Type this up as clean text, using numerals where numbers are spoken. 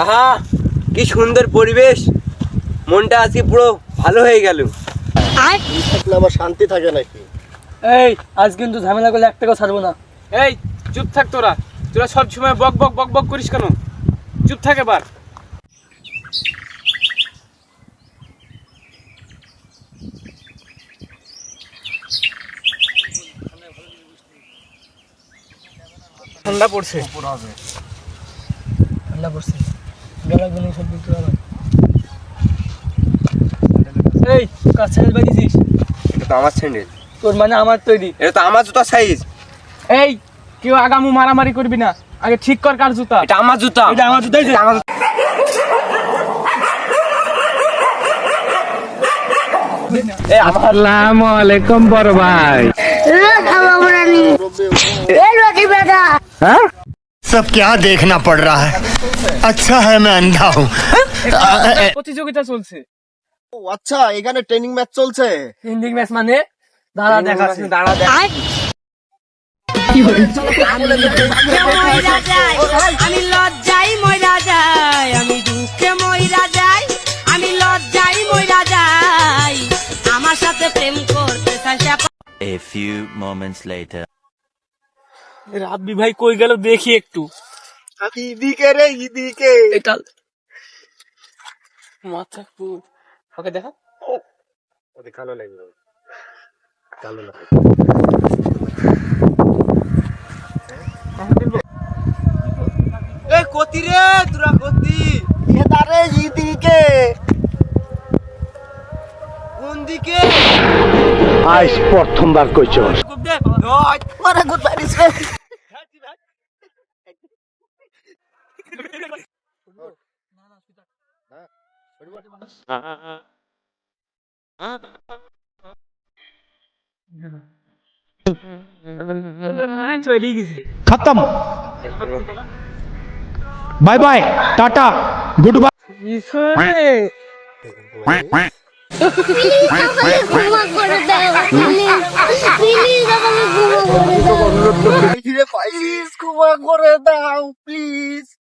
আহা কি সুন্দর পরিবেশ, মনটা আজকে পুরো ভালো হয়ে গেল। থাকলে আমার শান্তি থাকে নাকি? এই আজ কিন্তু ঝামেলা করলে এক টাকাও ছাড়বো না। এই চুপ থাক, তোরা তোরা সব সময় বক বক বক বক করিস কেন? চুপ থাক এবার। ঠান্ডা পড়ছে। ঠান্ডা পড়ছে, গলা গুলো সব দিতে হবে। এই কাজ স্যান্ডেল পাইছিস? এটা তো আমার স্যান্ডেল। তোর মানে আমার তৈরি? এটা তো আমার জুতা সাইজ। এই কেউ আগামু মারামারি করবি না, আগে ঠিক কর কার জুতা। এটা আমার জুতা। এটা আমার জুতাই। এটা আমার জুতা। আসসালামু আলাইকুম বড় ভাই। सब क्या देखना पड़ रहा है? अच्छा है मैं अंधा हूँ। প্রতিযোগিতা চলছে। ও আচ্ছা, এখানে ট্রেনিং ম্যাচ চলছে। হিন্দি ম্যাচ মানে দাঁড়া দেখাচ্ছি। দাঁড়া দেখ। আমি লজ্জাই মইরা যাই, আমি দুঃখে মইরা যাই, আমি লজ্জাই মইরা যাই, আমার সাথে প্রেম করতে চাই। A few moments later. রাব্বি ভাই কই গেল দেখি একটু। ইদিকে রে ইদিকে। এটা মাথা পুরো ওকে দেখা। ওদের কালো লাগবে, কালো লাগবে। এ কতি রে তোরা কতি? এদারে ইদিকে। কোন দিকে? আজ প্রথমবার কইছস। নয়। ওরে গুড পারিস রে। চলে গেছে। खत्म bye bye tata goodbye. Please ক্ষমা করে দাও প্লিজ।